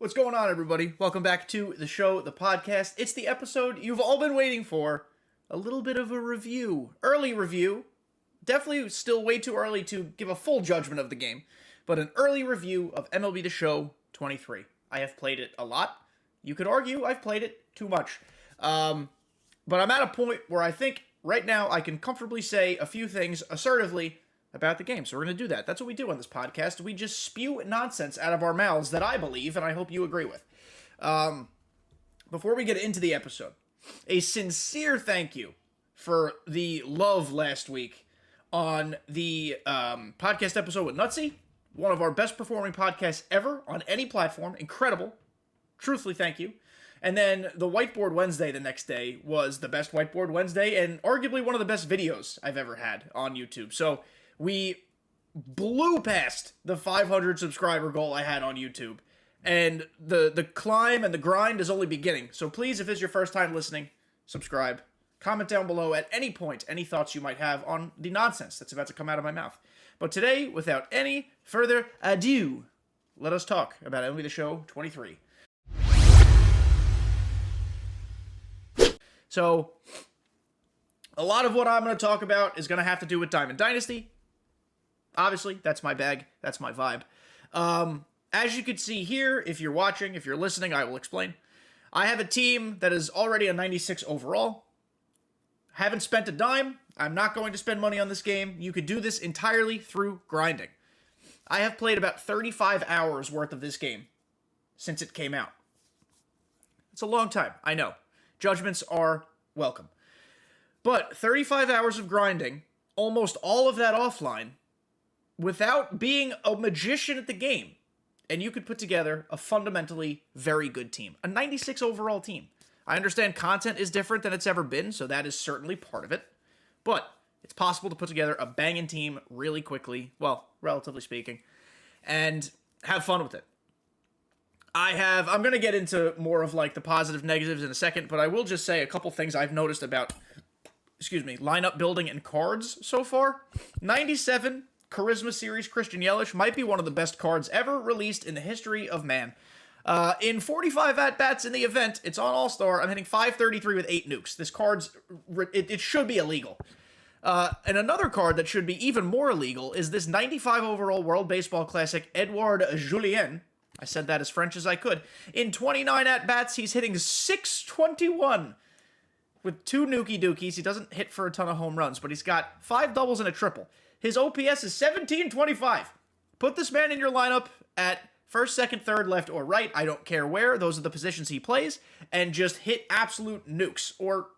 What's going on, everybody? Welcome back to the show, the podcast. It's the episode you've all been waiting for. A little bit of a review. Early review. Definitely still way too early to give a full judgment of the game. But an early review of MLB The Show 23. I have played it a lot. You could argue I've played it too much. But I'm at a point where I think right now I can comfortably say a few things assertively about the game. So we're going to do that. That's what we do on this podcast. We just spew nonsense out of our mouths that I believe, and I hope you agree with. Before we get into the episode, a sincere thank you for the love last week on the podcast episode with Nutsy. One of our best performing podcasts ever on any platform. Incredible. Truthfully, thank you. And then the Whiteboard Wednesday the next day was the best Whiteboard Wednesday and arguably one of the best videos I've ever had on YouTube. So we blew past the 500 subscriber goal I had on YouTube. And the climb and the grind is only beginning. So please, if this is your first time listening, subscribe. Comment down below at any point any thoughts you might have on the nonsense that's about to come out of my mouth. But today, without any further ado, let us talk about MLB The Show 23. So, a lot of what I'm going to talk about is going to have to do with Diamond Dynasty. Obviously, that's my bag. That's my vibe. As you can see here, if you're watching, if you're listening, I will explain. I have a team that is already a 96 overall. Haven't spent a dime. I'm not going to spend money on this game. You could do this entirely through grinding. I have played about 35 hours worth of this game since it came out. It's a long time, I know. Judgments are welcome. But 35 hours of grinding, almost all of that offline, without being a magician at the game, and you could put together a fundamentally very good team. A 96 overall team. I understand content is different than it's ever been, so that is certainly part of it. But it's possible to put together a banging team really quickly, well, relatively speaking, and have fun with it. I'm going to get into more of like the positive negatives in a second, but I will just say a couple things I've noticed about, lineup building and cards so far. 97 Charisma Series Christian Yelich might be one of the best cards ever released in the history of man. In 45 at-bats in the event, it's on All-Star, I'm hitting 533 with 8 nukes. This card's, it should be illegal. And another card that should be even more illegal is this 95 overall World Baseball Classic Edouard Julien. I said that as French as I could. In 29 at-bats, he's hitting 621 with 2 Nuki Dookies. He doesn't hit for a ton of home runs, but he's got 5 doubles and a triple. His OPS is 1725. Put this man in your lineup at first, second, third, left, or right. I don't care where. Those are the positions he plays. And just hit absolute nukes. Or,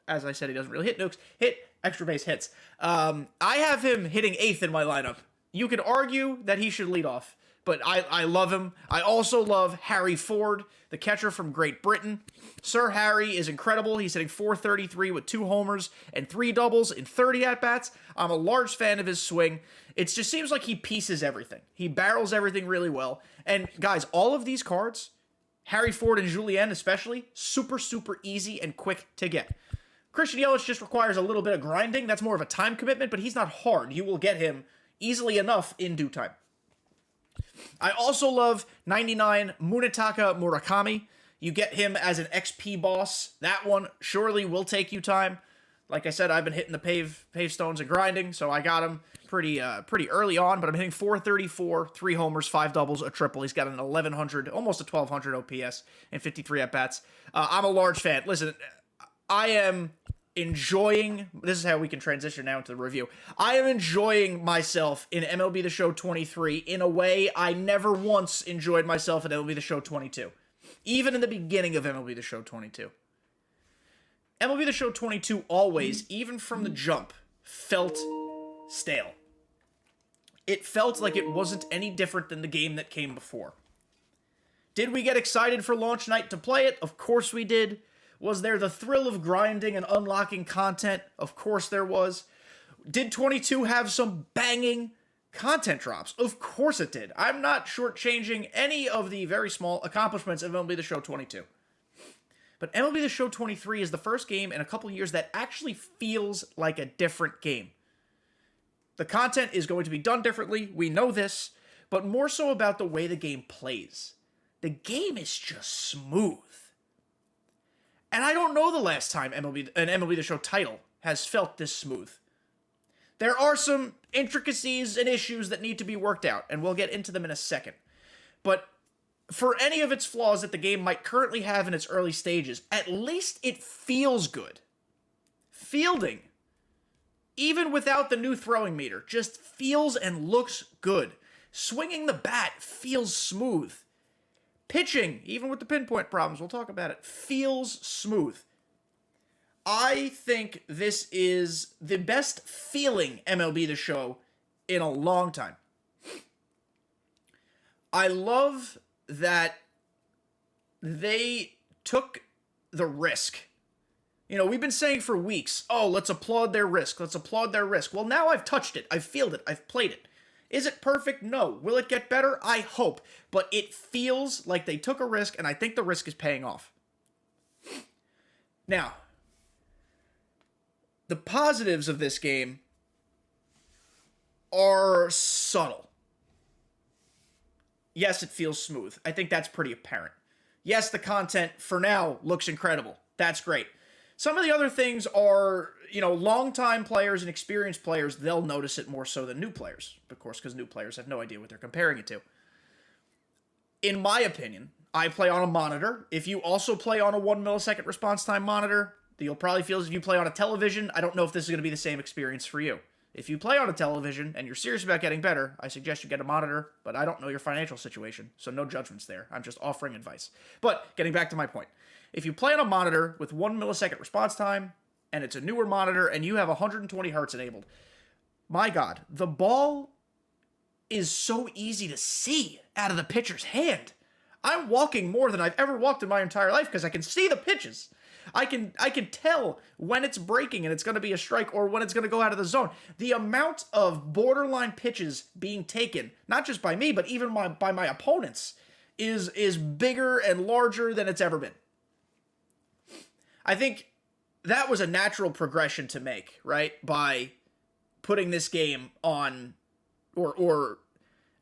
as I said, he doesn't really hit nukes. Hit extra base hits. I have him hitting 8th in my lineup. You could argue that he should lead off. But I love him. I also love Harry Ford, the catcher from Great Britain. Sir Harry is incredible. He's hitting 433 with 2 homers and 3 doubles in 30 at-bats. I'm a large fan of his swing. It just seems like he pieces everything. He barrels everything really well. And guys, all of these cards, Harry Ford and Julien especially, super, super easy and quick to get. Christian Yelich just requires a little bit of grinding. That's more of a time commitment, but he's not hard. You will get him easily enough in due time. I also love 99 Munetaka Murakami. You get him as an XP boss. That one surely will take you time. Like I said, I've been hitting the pave stones and grinding, so I got him pretty early on, but I'm hitting 434, 3 homers, 5 doubles, a triple. He's got an 1100, almost a 1200 OPS and 53 at-bats. I'm a large fan. Listen, I am enjoying, this is how we can transition now into the review. I am enjoying myself in MLB The Show 23 in a way I never once enjoyed myself in MLB The Show 22. Even in the beginning of MLB The Show 22. MLB The Show 22 always, even from the jump, felt stale. It felt like it wasn't any different than the game that came before. Did we get excited for launch night to play it? Of course we did. Was there the thrill of grinding and unlocking content? Of course there was. Did 22 have some banging content drops? Of course it did. I'm not shortchanging any of the very small accomplishments of MLB The Show 22. But MLB The Show 23 is the first game in a couple years that actually feels like a different game. The content is going to be done differently, we know this, but more so about the way the game plays. the game is just smooth. And I don't know the last time an MLB The Show title has felt this smooth. There are some intricacies and issues that need to be worked out, and we'll get into them in a second. But for any of its flaws that the game might currently have in its early stages, at least it feels good. Fielding, even without the new throwing meter, just feels and looks good. Swinging the bat feels smooth. Pitching, even with the pinpoint problems, we'll talk about it, feels smooth. I think this is the best feeling MLB The Show in a long time. I love that they took the risk. You know, we've been saying for weeks, oh, let's applaud their risk. Let's applaud their risk. Well, now I've touched it. I've fielded it. I've played it. Is it perfect? No. Will it get better? I hope. But it feels like they took a risk, and I think the risk is paying off. Now, the positives of this game are subtle. Yes, it feels smooth. I think that's pretty apparent. Yes, the content, for now, looks incredible. That's great. Some of the other things are, you know, longtime players and experienced players, they'll notice it more so than new players. Of course, because new players have no idea what they're comparing it to. In my opinion, I play on a monitor. If you also play on a 1 millisecond response time monitor, you'll probably feel as if you play on a television. I don't know if this is going to be the same experience for you. If you play on a television and you're serious about getting better, I suggest you get a monitor, but I don't know your financial situation, so no judgments there. I'm just offering advice. But getting back to my point, if you play on a monitor with 1 millisecond response time, and it's a newer monitor, and you have 120 hertz enabled, my God, the ball is so easy to see out of the pitcher's hand. I'm walking more than I've ever walked in my entire life because I can see the pitches. I can tell when it's breaking and it's going to be a strike or when it's going to go out of the zone. The amount of borderline pitches being taken, not just by me, but even by my opponents, is bigger and larger than it's ever been. I think that was a natural progression to make, right? By putting this game on, or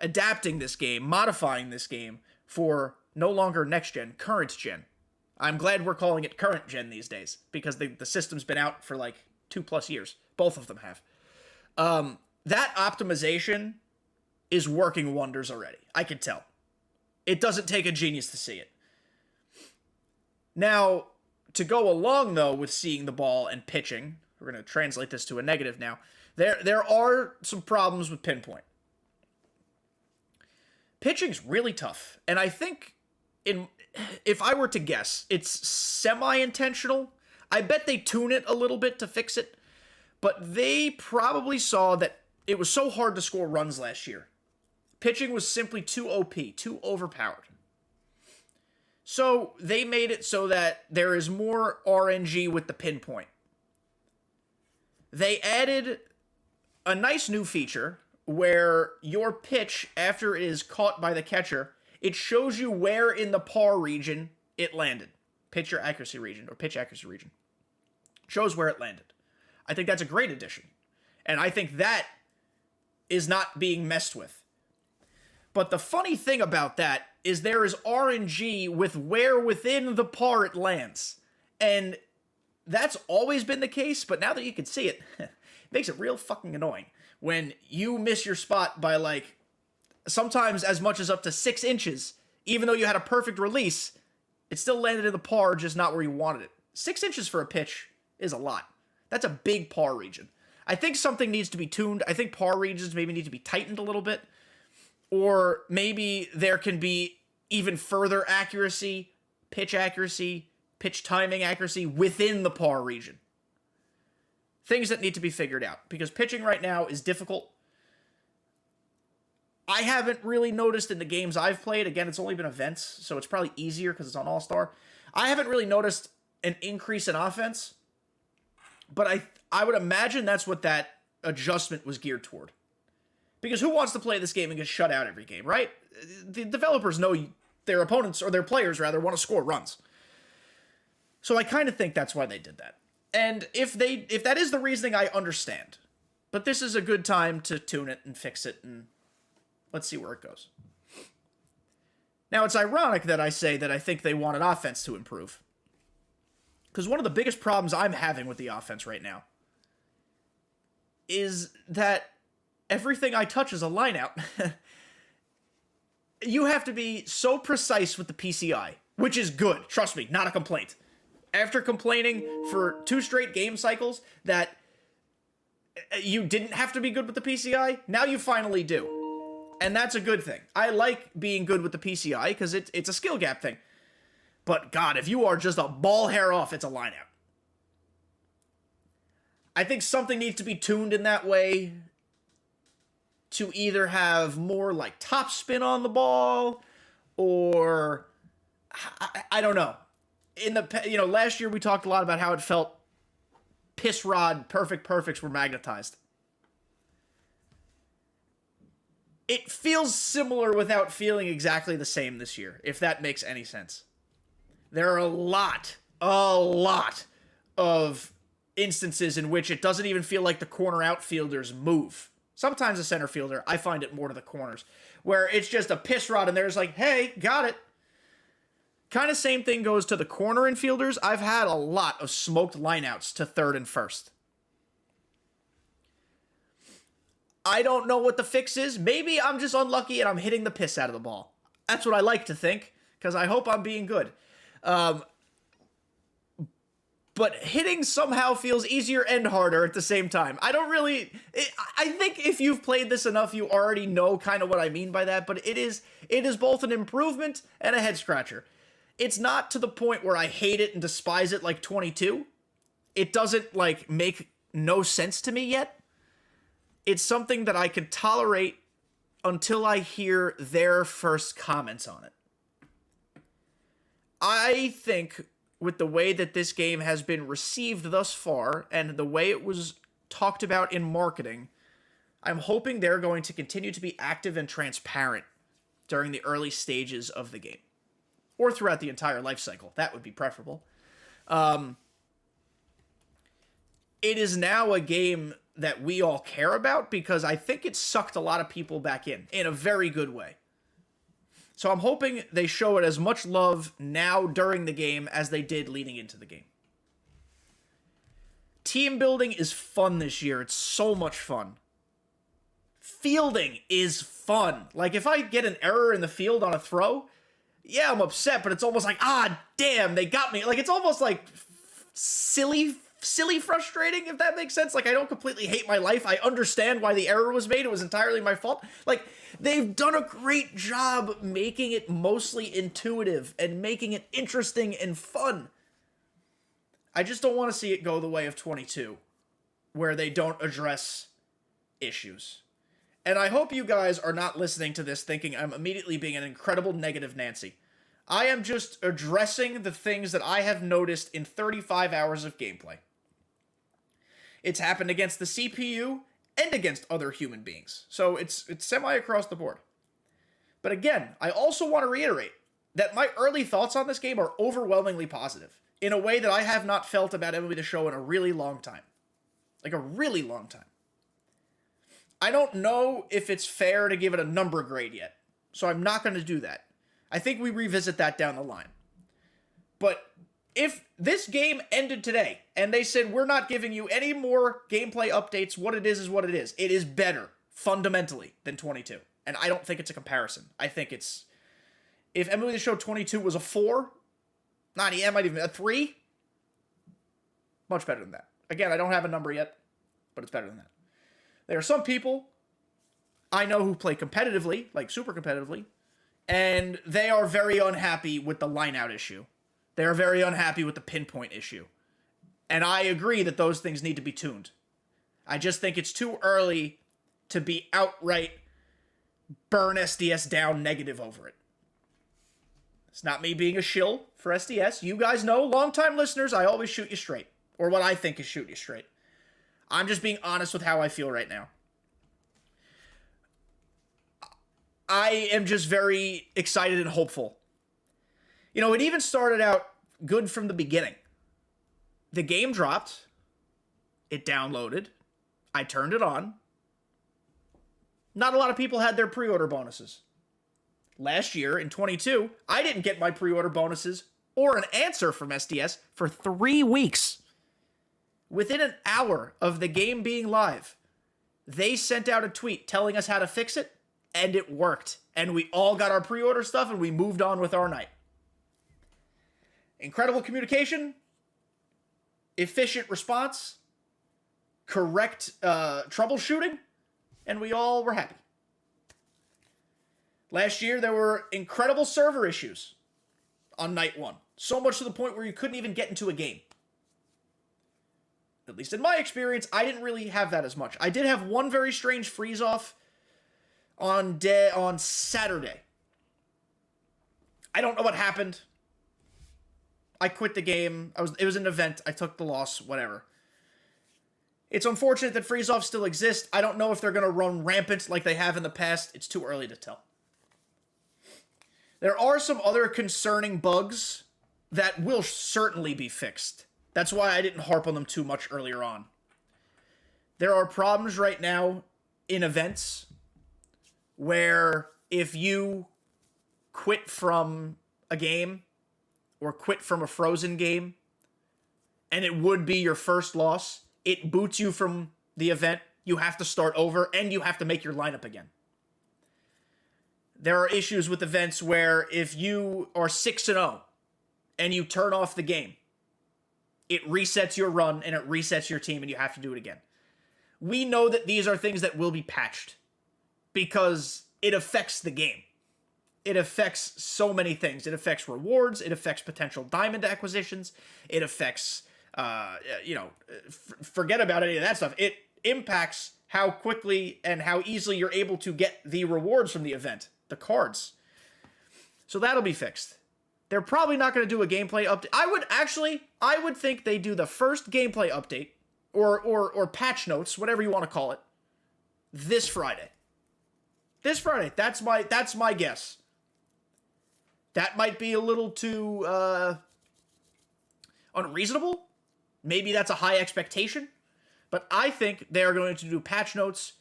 adapting this game, modifying this game for no longer next gen, current gen. I'm glad we're calling it current gen these days, because the system's been out for like 2+ years. Both of them have. That optimization is working wonders already. I can tell. It doesn't take a genius to see it. Now, to go along, though, with seeing the ball and pitching, we're going to translate this to a negative now. There are some problems with Pinpoint. Pitching's really tough, and I think if I were to guess, it's semi-intentional. I bet they tune it a little bit to fix it, but they probably saw that it was so hard to score runs last year. Pitching was simply too OP, too overpowered. So they made it so that there is more RNG with the Pinpoint. They added a nice new feature where your pitch, after it is caught by the catcher, it shows you where in the par region it landed. Pitch accuracy region. Shows where it landed. I think that's a great addition. And I think that is not being messed with. But the funny thing about that is there is RNG with where within the par it lands. And that's always been the case, but now that you can see it, it makes it real fucking annoying. When you miss your spot by like, sometimes as much as up to 6 inches, even though you had a perfect release, it still landed in the par, just not where you wanted it. 6 inches for a pitch is a lot. That's a big par region. I think something needs to be tuned. I think par regions maybe need to be tightened a little bit. Or maybe there can be even further accuracy, pitch timing accuracy within the par region. Things that need to be figured out, because pitching right now is difficult. I haven't really noticed in the games I've played, again, it's only been events, so it's probably easier because it's on All-Star. I haven't really noticed an increase in offense, but I would imagine that's what that adjustment was geared toward. Because who wants to play this game and get shut out every game, right? The developers know their opponents, or their players rather, want to score runs. So I kind of think that's why they did that. And if that is the reasoning, I understand. But this is a good time to tune it and fix it, and let's see where it goes. Now, it's ironic that I say that I think they wanted offense to improve. Because one of the biggest problems I'm having with the offense right now is that everything I touch is a lineout. You have to be so precise with the PCI, which is good. Trust me, not a complaint. After complaining for 2 straight game cycles that you didn't have to be good with the PCI, now you finally do. And that's a good thing. I like being good with the PCI because it's a skill gap thing. But God, if you are just a ball hair off, it's a lineout. I think something needs to be tuned in that way to either have more like top spin on the ball or I don't know. In the last year we talked a lot about how it felt piss rod perfects were magnetized. It feels similar without feeling exactly the same this year, if that makes any sense. There are a lot of instances in which it doesn't even feel like the corner outfielders move. Sometimes a center fielder, I find it more to the corners, where it's just a piss rod and there's like, hey, got it. Kind of same thing goes to the corner infielders. I've had a lot of smoked lineouts to third and first. I don't know what the fix is. Maybe I'm just unlucky and I'm hitting the piss out of the ball. That's what I like to think, because I hope I'm being good. But hitting somehow feels easier and harder at the same time. I think if you've played this enough, you already know kind of what I mean by that, but it is both an improvement and a head scratcher. It's not to the point where I hate it and despise it like 22. It doesn't like make no sense to me yet. It's something that I could tolerate until I hear their first comments on it. I think with the way that this game has been received thus far and the way it was talked about in marketing, I'm hoping they're going to continue to be active and transparent during the early stages of the game. Or throughout the entire life cycle. That would be preferable. It is now a game that we all care about because I think it sucked a lot of people back in a very good way. So I'm hoping they show it as much love now during the game as they did leading into the game. Team building is fun this year. It's so much fun. Fielding is fun. Like if I get an error in the field on a throw, yeah, I'm upset, but it's almost like, damn, they got me. Like it's almost like silly frustrating, if that makes sense. Like I don't completely hate my life. I understand why the error was made. It was entirely my fault. Like they've done a great job making it mostly intuitive and making it interesting and fun. I just don't want to see it go the way of 22, where they don't address issues. And I hope you guys are not listening to this thinking I'm immediately being an incredible negative Nancy. I am just addressing the things that I have noticed in 35 hours of gameplay. It's happened against the CPU and against other human beings. So it's semi across the board. But again, I also want to reiterate that my early thoughts on this game are overwhelmingly positive in a way that I have not felt about MLB The Show in a really long time. Like a really long time. I don't know if it's fair to give it a number grade yet, so I'm not going to do that. I think we revisit that down the line. But if this game ended today and they said, we're not giving you any more gameplay updates, what it is what it is. It is better, fundamentally, than 22. And I don't think it's a comparison. I think it's... If MLB The Show 22 was a 4, not I might even... a 3? Much better than that. Again, I don't have a number yet, but it's better than that. There are some people I know who play competitively, like super competitively, and they are very unhappy with the lineout issue. They are very unhappy with the pinpoint issue. And I agree that those things need to be tuned. I just think it's too early to be outright burn SDS down negative over it. It's not me being a shill for SDS. You guys know, longtime listeners, I always shoot you straight. Or what I think is shoot you straight. I'm just being honest with how I feel right now. I am just very excited and hopeful. You know, it even started out good from the beginning. The game dropped. It downloaded. I turned it on. Not a lot of people had their pre-order bonuses. last year in 22, I didn't get my pre-order bonuses or an answer from SDS for 3 weeks. Within an hour of the game being live, they sent out a tweet telling us how to fix it, and it worked. And we all got our pre-order stuff, and we moved on with our night. Incredible communication, efficient response, correct troubleshooting, and we all were happy. Last year, there were incredible server issues on night 1. So much to the point where you couldn't even get into a game. At least in my experience, I didn't really have that as much. I did have one very strange freeze-off on Saturday. I don't know what happened. I quit the game. It was an event. I took the loss, whatever. It's unfortunate that freeze-offs still exist. I don't know if they're going to run rampant like they have in the past. It's too early to tell. There are some other concerning bugs that will certainly be fixed. That's why I didn't harp on them too much earlier on. There are problems right now in events where if you quit from a game or quit from a frozen game and it would be your first loss, it boots you from the event. You have to start over and you have to make your lineup again. There are issues with events where if you are 6-0 and you turn off the game, it resets your run and it resets your team and you have to do it again. We know that these are things that will be patched because it affects the game. It affects so many things. It affects rewards. It affects potential diamond acquisitions. It affects, forget about any of that stuff. It impacts how quickly and how easily you're able to get the rewards from the event, the cards. So that'll be fixed. They're probably not going to do a gameplay update. I would think they do the first gameplay update or patch notes, whatever you want to call it, this Friday. This Friday. That's my guess. That might be a little too unreasonable. Maybe that's a high expectation. But I think they are going to do patch notes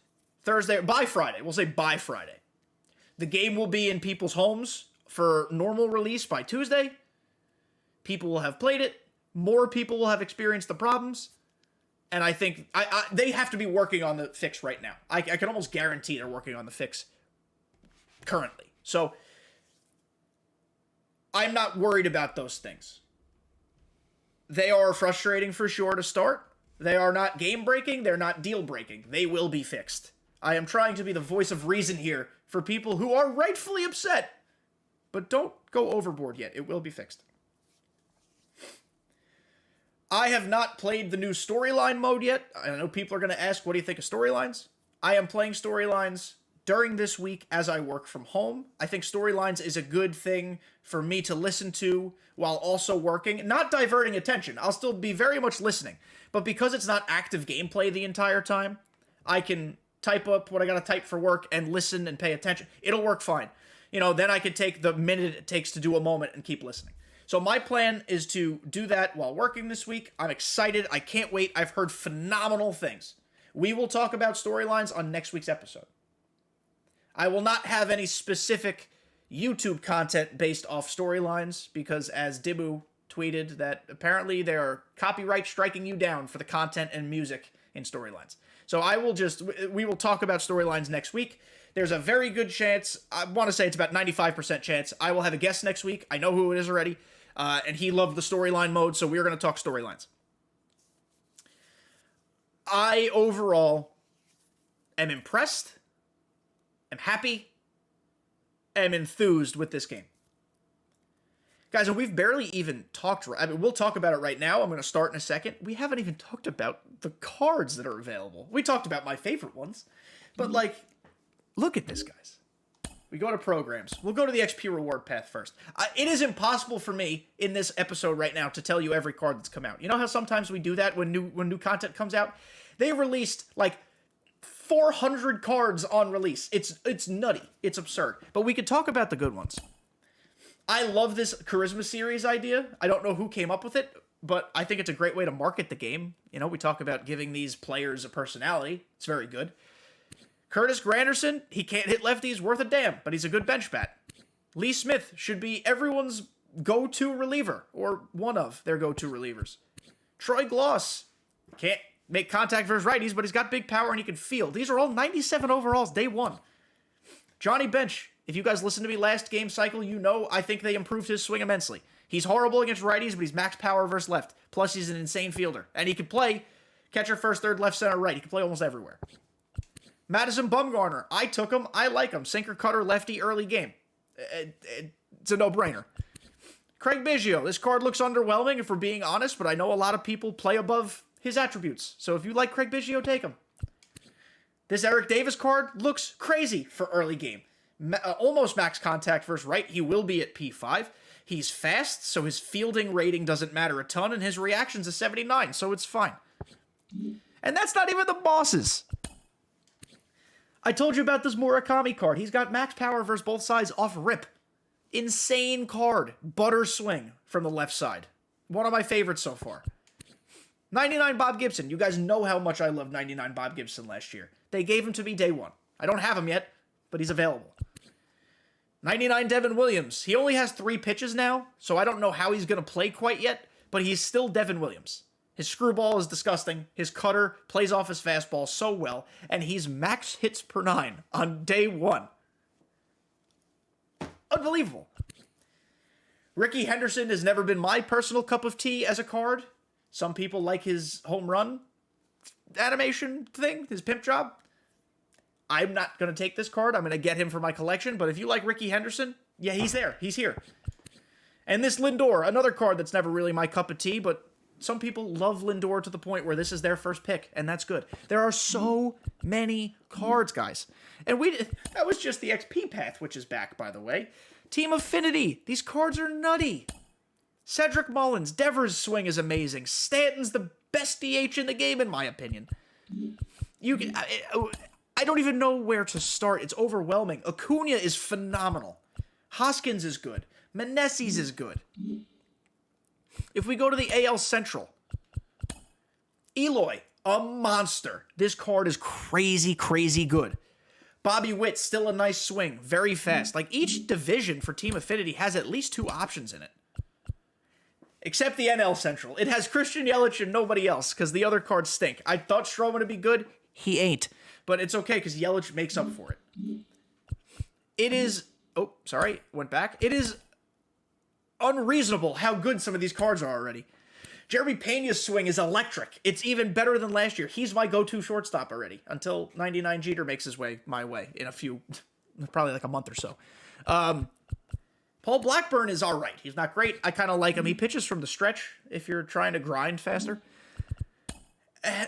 by Friday. We'll say by Friday. The game will be in people's homes for normal release by Tuesday. People will have played it. More people will have experienced the problems. And I think they have to be working on the fix right now. I can almost guarantee they're working on the fix currently. So I'm not worried about those things. They are frustrating for sure to start. They are not game-breaking. They're not deal-breaking. They will be fixed. I am trying to be the voice of reason here for people who are rightfully upset. But don't go overboard yet. It will be fixed. I have not played the new storyline mode yet. I know people are going to ask, what do you think of storylines? I am playing storylines during this week as I work from home. I think storylines is a good thing for me to listen to while also working. Not diverting attention. I'll still be very much listening. But because it's not active gameplay the entire time, I can type up what I got to type for work and listen and pay attention. It'll work fine. Then I could take the minute it takes to do a moment and keep listening. So my plan is to do that while working this week. I'm excited. I can't wait. I've heard phenomenal things. We will talk about storylines on next week's episode. I will not have any specific YouTube content based off storylines because, as Dibu tweeted, that apparently they are copyright striking you down for the content and music in storylines. So we will talk about storylines next week. There's a very good chance, I want to say it's about 95% chance, I will have a guest next week. I know who it is already, and he loved the storyline mode, so we're going to talk storylines. I, overall, am impressed, am happy, am enthused with this game. Guys, and we've barely even talked, we'll talk about it right now. I'm going to start in a second. We haven't even talked about the cards that are available. We talked about my favorite ones, but look at this, guys. We go to programs. We'll go to the XP reward path first. It is impossible for me in this episode right now to tell you every card that's come out. You know how sometimes we do that when new content comes out? They released 400 cards on release. It's nutty. It's absurd. But we could talk about the good ones. I love this Charisma Series idea. I don't know who came up with it, but I think it's a great way to market the game. We talk about giving these players a personality. It's very good. Curtis Granderson, he can't hit lefties worth a damn, but he's a good bench bat. Lee Smith should be everyone's go-to reliever, or one of their go-to relievers. Troy Gloss can't make contact versus righties, but he's got big power and he can field. These are all 97 overalls day one. Johnny Bench, if you guys listened to me last game cycle, you know I think they improved his swing immensely. He's horrible against righties, but he's max power versus left. Plus, he's an insane fielder. And he can play catcher, first, third, left, center, right. He can play almost everywhere. Madison Bumgarner, I took him. I like him. Sinker, cutter, lefty, early game. It's a no-brainer. Craig Biggio, this card looks underwhelming if we're being honest, but I know a lot of people play above his attributes. So if you like Craig Biggio, take him. This Eric Davis card looks crazy for early game. Almost max contact versus right. He will be at P5. He's fast, so his fielding rating doesn't matter a ton, and his reaction's a 79, so it's fine. And that's not even the bosses. I told you about this Murakami card. He's got max power versus both sides off rip. Insane card. Butter swing from the left side. One of my favorites so far. 99 Bob Gibson. You guys know how much I loved 99 Bob Gibson last year. They gave him to me day one. I don't have him yet, but he's available. 99 Devin Williams. He only has 3 pitches now, so I don't know how he's going to play quite yet, but he's still Devin Williams. His screwball is disgusting. His cutter plays off his fastball so well, and he's max hits per 9 on day one. Unbelievable. Ricky Henderson has never been my personal cup of tea as a card. Some people like his home run animation thing, his pimp job. I'm not going to take this card. I'm going to get him for my collection. But if you like Ricky Henderson, yeah, he's there. He's here. And this Lindor, another card that's never really my cup of tea, but some people love Lindor to the point where this is their first pick, and that's good. There are so many cards, guys. And that was just the XP path, which is back, by the way. Team Affinity. These cards are nutty. Cedric Mullins. Devers' swing is amazing. Stanton's the best DH in the game, in my opinion. I don't even know where to start. It's overwhelming. Acuna is phenomenal. Hoskins is good. Meneses is good. If we go to the AL Central, Eloy, a monster. This card is crazy, crazy good. Bobby Witt, still a nice swing. Very fast. Like, each division for Team Affinity has at least 2 options in it. Except the NL Central. It has Christian Yelich and nobody else, because the other cards stink. I thought Stroman would be good. He ain't. But it's okay, because Yelich makes up for it. It is... Oh, sorry. Went back. It is unreasonable how good some of these cards are already. Jeremy Pena's swing is electric. It's even better than last year. He's my go-to shortstop already, until 99 Jeter makes his way my way in a few... probably like a month or so. Paul Blackburn is all right. He's not great. I kind of like him. He pitches from the stretch if you're trying to grind faster.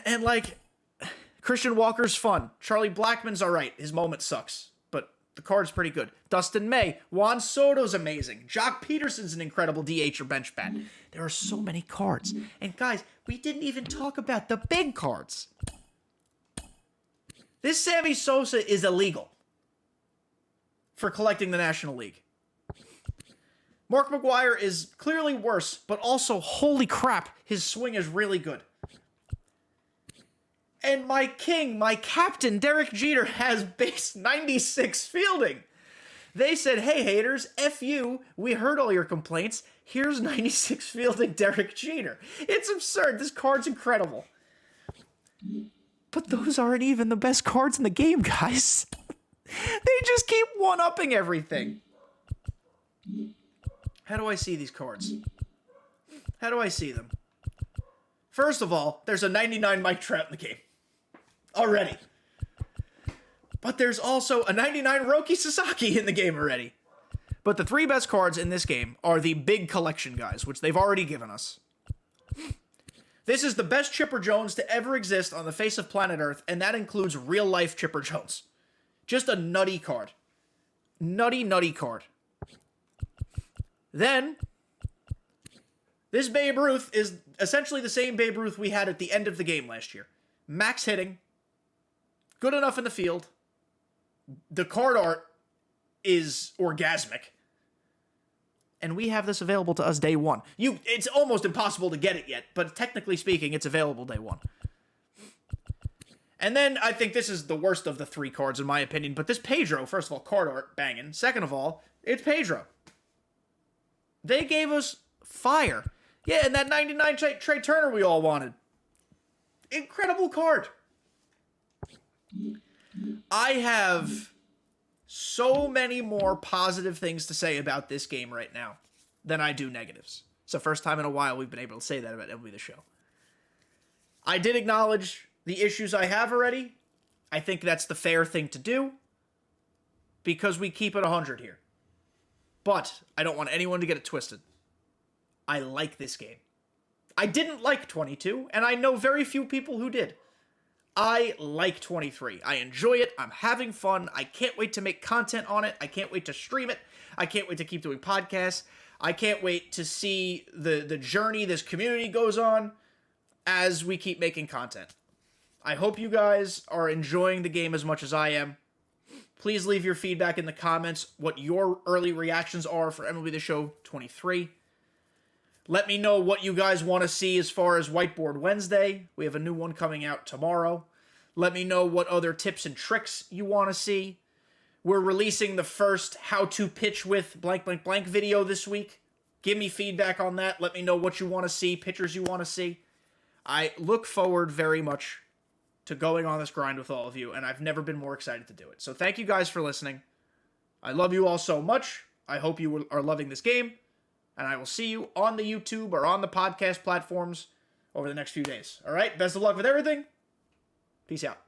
And like, Christian Walker's fun. Charlie Blackmon's all right. His moment sucks, but the card's pretty good. Dustin May. Juan Soto's amazing. Jock Peterson's an incredible DH or bench bat. There are so many cards. And guys, we didn't even talk about the big cards. This Sammy Sosa is illegal for collecting the National League. Mark McGwire is clearly worse, but also, holy crap, his swing is really good. And my king, my captain, Derek Jeter, has base 96 fielding. They said, hey, haters, F you, we heard all your complaints. Here's 96 fielding Derek Jeter. It's absurd. This card's incredible. But those aren't even the best cards in the game, guys. They just keep one-upping everything. How do I see these cards? How do I see them? First of all, there's a 99 Mike Trout in the game. Already. But there's also a 99 Roki Sasaki in the game already. But the 3 best cards in this game are the big collection guys, which they've already given us. This is the best Chipper Jones to ever exist on the face of planet Earth, and that includes real-life Chipper Jones. Just a nutty card. Nutty, nutty card. Then, this Babe Ruth is essentially the same Babe Ruth we had at the end of the game last year. Max hitting. Good enough in the field. The card art is orgasmic. And we have this available to us day one. It's almost impossible to get it yet, but technically speaking, it's available day one. And then I think this is the worst of the 3 cards in my opinion, but this Pedro, first of all, card art, banging. Second of all, It's Pedro. They gave us fire. Yeah, and that 99 Trey Turner we all wanted. Incredible card. I have so many more positive things to say about this game right now than I do negatives. It's the first time in a while we've been able to say that about MLB The Show. I did acknowledge the issues I have already. I think that's the fair thing to do because we keep it 100 here. But I don't want anyone to get it twisted. I like this game. I didn't like 22, and I know very few people who did. I like 23. I enjoy it. I'm having fun. I can't wait to make content on it. I can't wait to stream it. I can't wait to keep doing podcasts. I can't wait to see the journey this community goes on as we keep making content. I hope you guys are enjoying the game as much as I am. Please leave your feedback in the comments, what your early reactions are for MLB The Show 23. Let me know what you guys want to see as far as Whiteboard Wednesday. We have a new one coming out tomorrow. Let me know what other tips and tricks you want to see. We're releasing the first how to pitch with blank blank blank video this week. Give me feedback on that. Let me know what you want to see, pictures you want to see. I look forward very much to going on this grind with all of you, and I've never been more excited to do it. So thank you guys for listening. I love you all so much. I hope you are loving this game, and I will see you on the YouTube or on the podcast platforms over the next few days. All right? Best of luck with everything. Peace out.